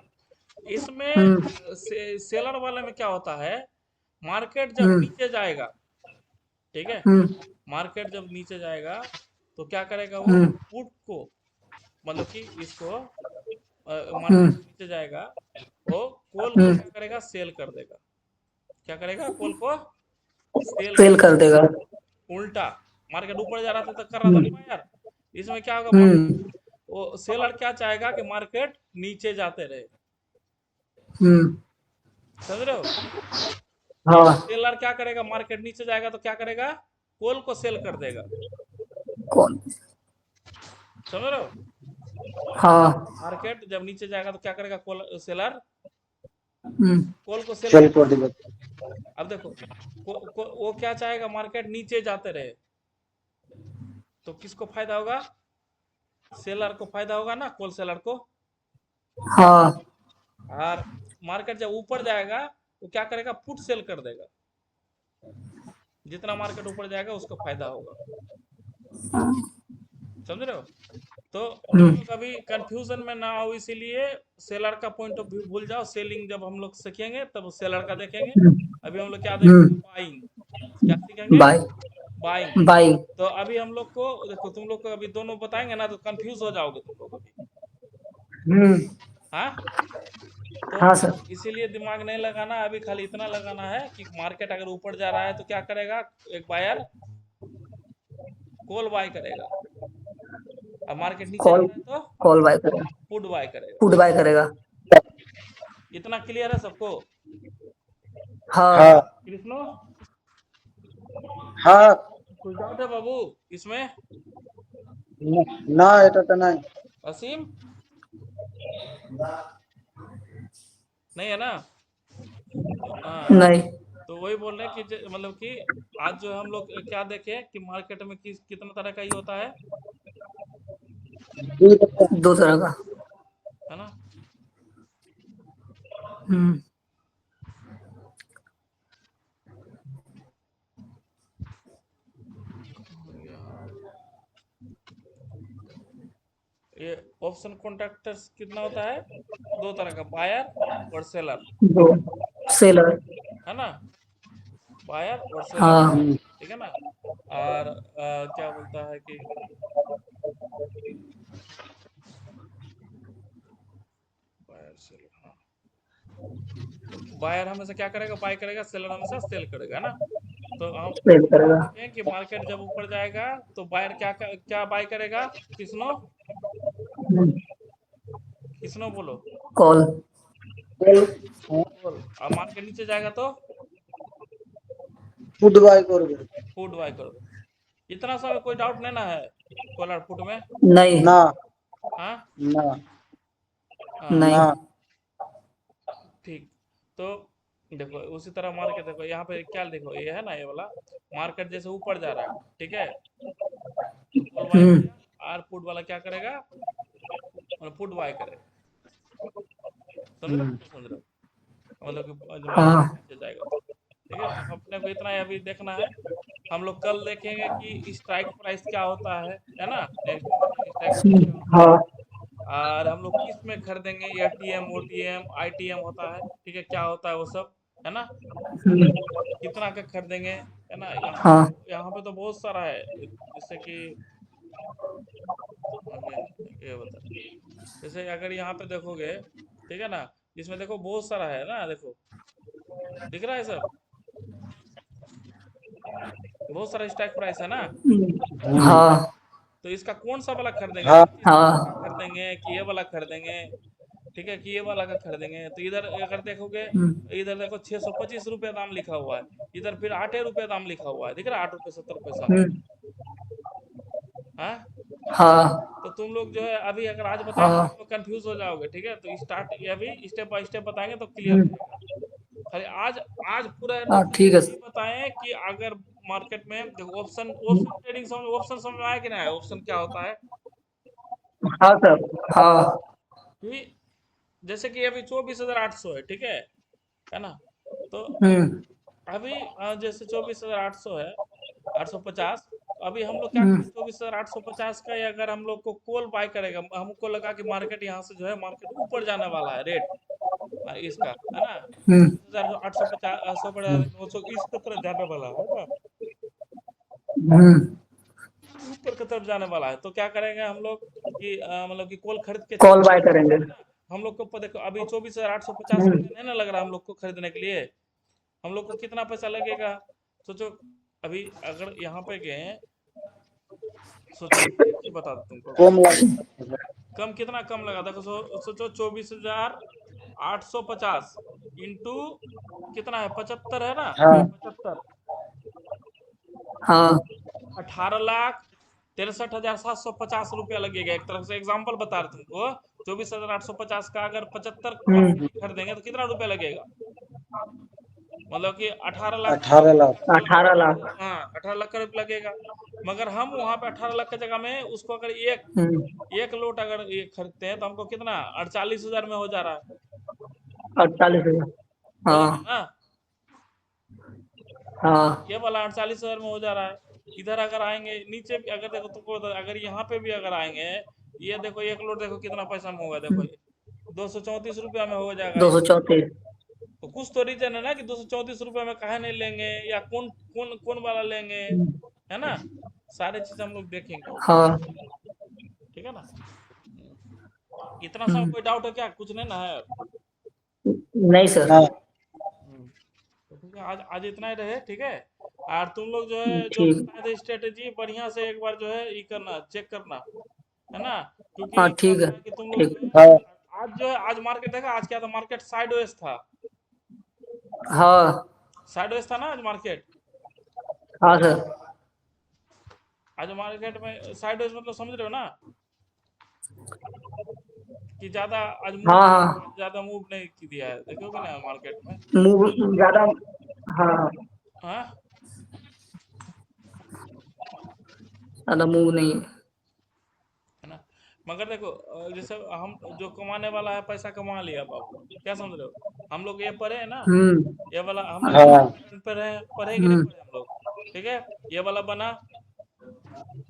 इसमें हम्म। सेलर वाले में क्या होता है, मार्केट जब हम्म। नीचे जाएगा, ठीक है, हम्म। मार्केट जब नीचे जाएगा तो क्या करेगा वो, हम्म। पुट को, मतलब कि इसको, हम्म। मार्केट नीचे जाएगा, वो कॉल को हम्म। क्या करेगा, सेल कर देगा। क्या करेगा, कॉल को सेल कर, सेल कर देगा। उल्टा, मार्केट ऊपर जा रहा था तो कर रहा था हम्म। ना यार। इसमें क्या होगा, हम्म। वो सेलर क्या चाहेगा कि मार्केट नीचे जाते रहे, हम्म। समझ रहे हो। हाँ। सेलर क्या करेगा, मार्केट नीचे जाएगा तो क्या करेगा, कॉल को सेल कर देगा, कौन? समझ रहे हो। हाँ। मार्केट जब नीचे जाएगा तो क्या करेगा, कॉल सेलर हम्म। कॉल को सेल सेल कर। कर देगा। अब देखो, वो क्या चाहेगा, मार्केट नीचे जाते रहे, तो किसको फायदा होगा, सेलर को फायदा होगा ना, कॉल सेलर को। हाँ। और मार्केट जब ऊपर जाएगा तो क्या करेगा, पुट सेल कर देगा, जितना मार्केट ऊपर जाएगा उसको फायदा होगा, समझ रहे हो। तो तुम हम्म। लोग अभी कंफ्यूजन में ना आओ, इसीलिए सेलर का पॉइंट ऑफ व्यू भूल जाओ। सेलिंग जब हम लोग सीखेंगे तब सेलर का देखेंगे। अभी हम लोग क्या देखेंगे, हम्म। बाइंग। क्या सीखेंगे, बाय। बाइंग। बाय। तो अभी हम लोग को देखो, तुम लोग को अभी दोनों बताएंगे ना तो कंफ्यूज हो जाओगे तुम लोग अभी, हम्म। हाँ। तो हाँ सर। इसीलिए दिमाग नहीं लगाना, अभी खाली इतना लगाना है कि मार्केट अगर ऊपर जा रहा है तो क्या करेगा, एक बायर कॉल बाय करेगा, अब मार्केट नीचे जा कॉल, रहा है तो कॉल बाय करेगा, पुट बाय करेगा। फूड बाय करेगा। इतना क्लियर है सबको, हाँ। हाँ कृष्णो। हाँ। कुछ डाउट है बाबू इसमें, ना এটা তো নাই। असीम नहीं है ना। हाँ, नहीं। तो वही बोल रहे हैं कि मतलब कि आज जो हम लोग क्या देखे कि मार्केट में कितना तरह का ये होता दो तरह का। है ना। हम्म। ये ऑप्शन कॉन्ट्रैक्टर्स कितना होता है, दो तरह का, बायर और सेलर, दो। सेलर। है ना, बायर और सेलर, हाँ। ठीक है ना। और क्या बोलता है कि बायर सेलर, हाँ, बायर हमेशा क्या करेगा, बाय करेगा, सेलर हमेशा सेल करेगा, है ना। तो हम सेल करेगा। देखें कि मार्केट जब ऊपर जाएगा तो बायर क्या बाय करेगा, किसनो, किसनो बोलो, कॉल। कॉल। और मार्केट नीचे जाएगा तो ফুড বাই করবে। पुट बाय कर दो। इतना सा में कोई डाउट नहीं ना है, कॉल और पुट में, नहीं। না हाँ না हाँ, नहीं। না। ठीक। तो देखो उसी तरह मार्केट, देखो यहाँ पे क्या, देखो ये है ना, ये वाला मार्केट जैसे ऊपर जा रहा है, ठीक है, तो कॉल बाय हम्म। करेगा और पुट वाला क्या करेगा, मतलब पुट बाय करेगा, समझ रहे हो, नहीं समझ रहे हो, मतलब कि जब मार्केट हाँ। नीचे जाएगा तो, ठीक है। अपने को इतना ही अभी देखना है। हम लोग कल देखेंगे कि स्ट्राइक प्राइस क्या होता है ना, नेक्स्ट स्ट्राइक प्राइस क्या होता है, हाँ। और हम लोग किस में खरीदेंगे, एटीएम ओटीएम आईटीएम होता है, ठीक है, क्या होता है वो सब, है ना, कितना का खरीदेंगे, है ना। यहाँ पे हाँ। यहाँ पे तो बहुत सारा है, जैसे कि आगे ये बता, जैसे अगर यहाँ पे देखोगे, ठीक है ना, इसमें देखो बहुत सारा है ना, देखो दिख रहा है सब, बहुत सारा स्टॉक प्राइस है ना। हाँ। तो इसका कौन सा वाला खरीदेंगे, हाँ 25 नंबर का हाँ। खरीदेंगे कि ये वाला खरीदेंगे, ठीक है, कि ये वाला का खरीदेंगे, तो इधर अगर देखोगे, इधर देखो 625 रुपये दाम लिखा हुआ है, इधर फिर 8 रुपये दाम लिखा हुआ है, दिख रहा है, 8 रुपये 70 पैसा। हम्म, हाँ, हाँ तो तुम लोग जो है अभी अगर आज बताएंगे हाँ तो कंफ्यूज हो जाओगे, ठीक है, तो स्टार्ट ये अभी स्टेप बाय स्टेप बताएंगे तो क्लियर हम्म, रहेगा। खाली आज आज पूरा हाँ नॉलेज ठीक है। यही बताएं कि अगर मार्केट में देखो, ऑप्शन ऑप्शन ट्रेडिंग समझ, ऑप्शन समझ में आया कि नहीं आया, ऑप्शन क्या होता है हाँ सर। हाँ। कि जैसे कि अभी 24,800 है, ठीक है ना, तो हम्म, अभी जैसे 24,800 है, 850, अभी हम लोग क्या हम्म, करें, 24,850 का, या अगर हम लोग को कॉल बाय करेगा, हमको लगा कि मार्केट यहाँ से जो है मार्केट ऊपर जाने वाला है, रेट इसका है ना, हम्म, 24,850 900 इस तरफ जाने वाला है ना, हम्म। ऊपर की तरफ जाने वाला है, तो क्या करेंगे हम लोग कि मतलब कि कॉल खरीद के कॉल बाय करेंगे। है ना, हम लोग को देखो अभी 24,850 हम्म, रुपये नहीं ना लग रहा हम लोग को खरीदने के लिए, हम लोग को कितना पैसा लगेगा, सोचो, अभी अगर यहाँ पे गए, सोचो एक चीज बता दो तुमको, कम लग कम कितना कम लगा, देखो सोचो 24,850 इंटू कितना है, 75 है ना, हाँ 75, हाँ 18,63,750 रुपया लगेगा, एक तरफ से एग्जांपल बता रहे तुमको, 24,850 का अगर 75 आप हम्म। खरीदेंगे तो कितना रुपया लगेगा, मतलब कि 18 लाख का, 18 लाख 18 लाख। हाँ 18 लाख का रुपया लगेगा, मगर हम वहां पे 18 लाख की जगह में उसको अगर एक हम्म, एक लोट अगर ये खरीदते हैं तो हमको कितना 48,000 में हो जा रहा है, 48 हजार। हो जा रहा हाँ है ना, हाँ ये वाला 48,000 में हो जा रहा है। इधर अगर आएंगे नीचे भी, अगर देखो तुमको अगर यहाँ पे भी अगर आएंगे, ये देखो एक लोट देखो कितना पैसा में होगा, देखो ये 234 रुपया में हो जाएगा, 234। तो कुछ तो रीजन है ना कि 234 रुपये में काहे नहीं लेंगे, या कौन कौन कौन वाला लेंगे, है ना, सारे चीज हम लोग देखेंगे, हाँ। ठीक है ना। इतना सा हम्म, कोई डाउट है क्या, कुछ नहीं ना है। नहीं सर। ना तो ठीक है, आज आज इतना ही रहे, ठीक है, और तुम लोग जो है जो ठीक। बताए थे स्ट्रेटेजी बढ़िया से एक बार जो है ये करना, चेक करना, है ना, क्योंकि हाँ क्या ठीक है। होता है कि तुम लोग जो ठीक। है हाँ आज जो है, आज मार्केट देखा, आज क्या था, मार्केट साइडवेज था, हाँ साइडवेज था ना आज मार्केट, हाँ सर। आज मार्केट में साइडवेज मतलब समझ रहे हो ना, कि ज्यादा आज मूव, हाँ हाँ। ज्यादा मूव नहीं की दिया है, देखोगे ना मार्केट में, मूव ज्यादा। हाँ, हाँ, ज्यादा मूव नहीं है। है ना, मगर देखो जैसे हम जो कमाने वाला है पैसा कमा लिया बाबू, क्या समझ रहे हो, हम लोग ये पढ़े हैं ना, हम्म, ये वाला हम लोग हाँ पैटर्न पे रहे, पढ़े कि नहीं हम्म, पढ़े हम लोग, ठीक है, ये वाला बना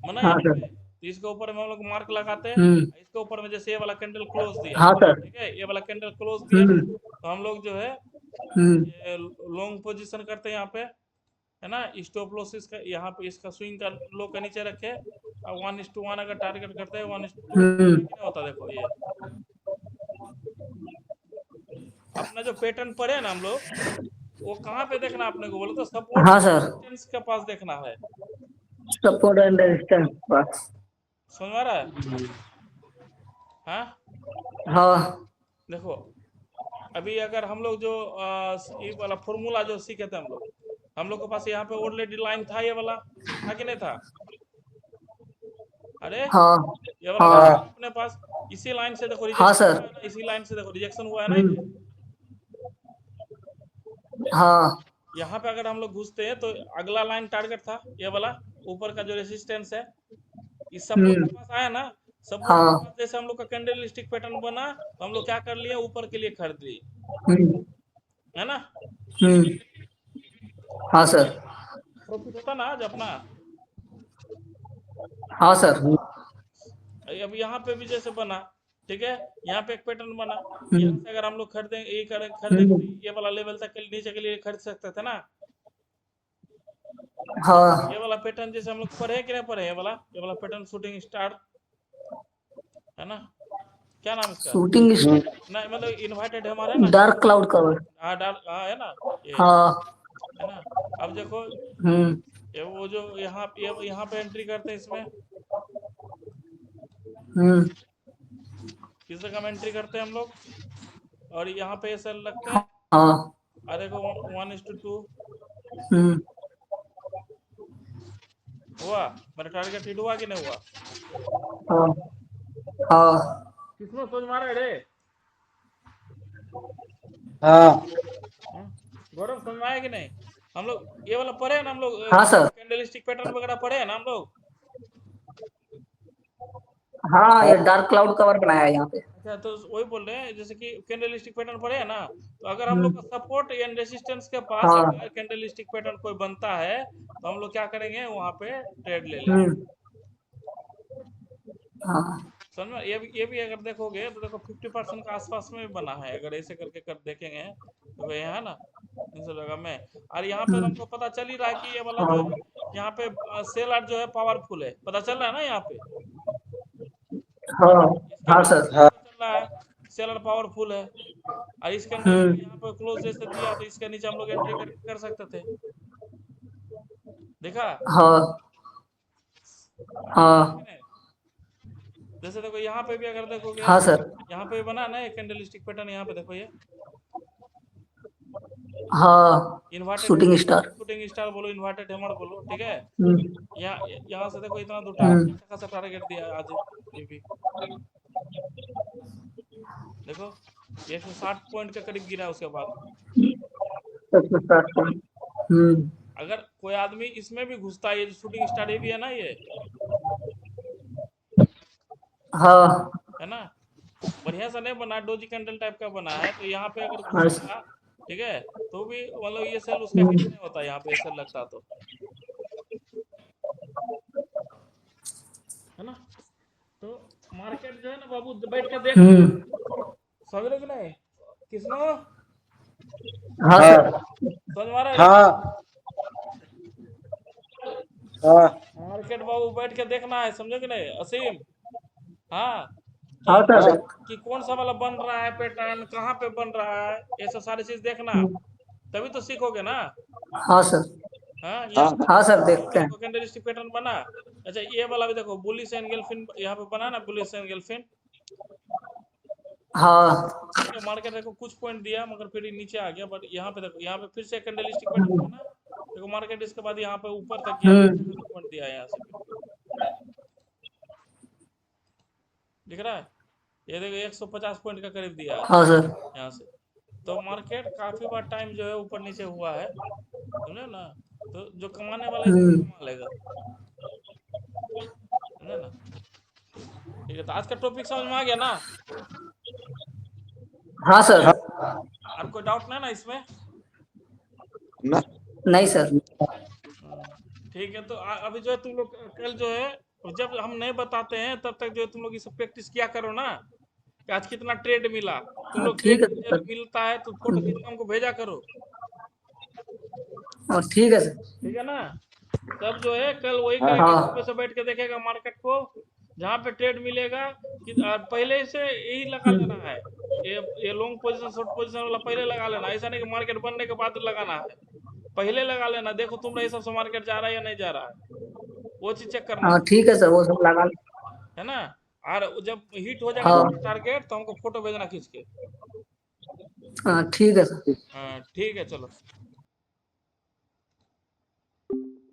बना हाँ यहाँ सर। पे, तो इसके ऊपर में हम लोग मार्क लगाते हैं, हम्म, इसके ऊपर में जैसे ये वाला कैंडल क्लोज दिया, हाँ सर। ठीक है, ये वाला कैंडल क्लोज दिया, हम्म, तो हम लोग जो है हम्म, ये लॉन्ग पोजीशन करते हैं यहाँ पे, है ना, स्टॉप लॉस इसका यहाँ पे इसका स्विंग का लो का नीचे रखे, और 1:1 अगर टारगेट करते हैं, 1:2 होता है हम्म, कि नहीं होता, देखो ये अपना जो पैटर्न पढ़े ना हम लोग, वो कहाँ पे देखना है अपने को, बोले तो सपोर्ट हाँ सर। रेजिस्टेंस के पास देखना है, सपोर्ट एंड रेजिस्टेंस बस। समझ में आ रहा है, हाँ, हाँ देखो अभी अगर हम लोग जो ये वाला फॉर्मूला जो सीखे थे हम लोग के पास यहाँ पे ऑलरेडी लाइन था, ये वाला था कि नहीं था, अरे हाँ ये वाला लाइन हाँ था अपने पास, इसी लाइन से देखो हाँ रिजेक्शन सर। हुआ है ना, इसी लाइन से देखो रिजेक्शन हुआ है ना, ये हम्म, हाँ यहाँ पे अगर हम लोग घुसते हैं तो अगला लाइन टारगेट था ये वाला, ऊपर का जो रेसिस्टेंस है, इस सपोर्ट के हम्म, पास आया ना, सपोर्ट के हाँ पास जैसे हम लोग का कैंडल स्टिक पैटर्न बना, तो हम लोग क्या कर लिए, ऊपर के लिए खरीद लिए, हम्म, है ना, हम्म, हाँ सर। प्रॉफिट होता ना आज अपना। हाँ सर। अब यहाँ पे भी जैसे बना, ठीक है, यहाँ पे एक पैटर्न बना, यहाँ हम्म, से अगर हम लोग खरीदेंगे, ये खरीदेंगे हम्म, तो ये वाला लेवल तक के नीचे के लिए खरीद सकते थे ना, हाँ। ये वाला पैटर्न जैसे हम लोग पढ़े कि नहीं पढ़े, ये वाला पैटर्न शूटिंग स्टार, है ना, क्या नाम इसका, शूटिंग ना मतलब इनवाइटेड है हमारा, है ना, डार्क क्लाउड कवर। हाँ डार्क, हाँ है ना, ये हाँ। है ना, अब देखो हम्म, ये वो जो यहाँ पे एंट्री करते हैं इसमें, हम्म, किस जगह में एंट्री करते हैं हम लोग, और यहाँ पे सेल लगते हैं, हाँ। और देखो 1:2 हम्म। हुआ, मेरा टारगेट हिट हुआ कि नहीं हुआ? हाँ। हाँ। किसमें सोच मारा है रे? हाँ गौरव समझ में आया कि नहीं? हम लोग ये वाला पढ़े हैं ना, हम लोग हाँ सर। कैंडलस्टिक पैटर्न वगैरह पढ़े हैं ना हम लोग? हाँ, ये डार्क क्लाउड कवर बनाया है यहाँ पे। अच्छा, तो वही बोल रहे हैं, जैसे कि कैंडलस्टिक पैटर्न पढ़े हैं ना, तो अगर हम लोग का सपोर्ट एंड रेजिस्टेंस के पास हाँ। अगर कैंडलस्टिक पैटर्न कोई बनता है, तो हम लोग क्या करेंगे, वहां पे ट्रेड ले लेंगे। हम्म। हाँ। समझ में? ये भी अगर देखोगे तो देखो 50% के आसपास में भी बना है, अगर ऐसे करके कर देखेंगे तो ये है ना इन सब जगह में। और यहाँ पे हमको पता चल ही रहा है कि ये वाला जो है, यहाँ पे सेल आर्ट जो है पावरफुल है, पता चल रहा है ना यहाँ पे? हाँ। इसके हाँ अंदर सर। हाँ पता चल रहा है सेल आर्ट पावरफुल है, और इसके अंदर हम्म। यहाँ पे क्लोज जैसे दिया तो इसके नीचे हम लोग एंट्री कर सकते थे, देखा? हाँ। हाँ। जैसे देखो यहाँ पे भी अगर देखोगे, हाँ सर। यहाँ पे भी बना ना एक कैंडलस्टिक पैटर्न, यहाँ पे देखो ये हाँ। Inverted shooting star. Shooting star बोलो, इन्वर्टेड हैमर बोलो, ठीक है? हम्म। यहाँ से देखो इतना दूर हम्म। अच्छा खासा टारगेट दिया है आज, ये भी देखो, ये 160 पॉइंट के करीब गिरा उसके बाद। 160 पॉइंट। हम्म। अगर कोई आदमी इसमें भी घुसता है, ये जो शूटिंग स्टार ये भी है ना, ये हाँ। है ना, बढ़िया सा नहीं बना, डोजी कैंडल टाइप का बना है, तो यहाँ पे अगर हाँ। घुसेगा, ठीक है, तो भी मतलब ये सेल उसका हिट हम्म। नहीं होता, यहाँ पे सेल लगता तो, है ना? तो मार्केट जो है ना बाबू, बैठ के देख, हम्म। समझ रहे कि नहीं? किसनो हाँ हाँ सर। समझ में आ रहा है? हाँ हाँ मार्केट बाबू बैठ के देखना है, समझो कि नहीं असीम? हाँ, कि हाँ सर। हाँ कि कौन सा वाला बन रहा है पैटर्न, कहाँ पे बन रहा है, ये सब सारी चीज देखना, तभी तो सीखोगे ना। हाँ सर। हाँ, हाँ यहाँ हाँ सर, पे देखते हैं। देखो कैंडलस्टिक पैटर्न बना। अच्छा, ये वाला भी देखो, बुलिश एंगल्फिन यहाँ पे बना ना, बुलिश एंगल्फिन, हाँ। ठीक है? मार्केट देखो कुछ पॉइंट दिया मगर फिर ये नीचे आ गया, बट यहाँ पे देखो, यहाँ पे फिर से कैंडलस्टिक पैटर्न बना, देखो मार्केट इसके बाद यहाँ पे ऊपर तक गया, हम्म। पॉइंट दिया यहाँ से फिर, दिख रहा है? ये देखो 150 पॉइंट का करीब दिया है हाँ सर। यहाँ से। तो मार्केट काफी बार टाइम जो है ऊपर नीचे हुआ है, समझे ना? तो जो कमाने वाला इसमें हम्म। कमा लेगा, समझे ना? ठीक है, तो आज का टॉपिक समझ में आ गया ना? हाँ सर। और कोई डाउट नहीं ना इसमें? ना नहीं सर। ठीक है, तो अभी जो है तुम लोग कल जो है, जब हम नहीं बताते हैं तब तक जो है तुम लोग इस प्रैक्टिस किया करो ना, कि आज कितना ट्रेड मिला, तुम हाँ, लोग ठीक ट्रेड है सर। मिलता है तो फोटो खींच के हमको भेजा करो, हाँ, ठीक है सर। ठीक है ना? तब जो है कल वही हाँ करेंगे, हाँ। सुबह से बैठ के देखेगा मार्केट को, जहाँ पे ट्रेड मिलेगा कि पहले से यही लगा लेना हम्म। है, ये लॉन्ग पोजीशन शॉर्ट पोजीशन वाला पहले लगा लेना, ऐसा नहीं कि मार्केट बनने के बाद लगाना है, पहले लगा लेना, देखो तुम्हारे हिसाब से मार्केट जा रहा है या नहीं जा रहा है, वो चीज चेक करना, हाँ, ठीक है सर, वो सब लगा। है ना? और जब हिट हो जाएगा हाँ। टारगेट तो हमको फोटो भेजना खींच के। हाँ, ठीक है सर। हाँ ठीक है, चलो।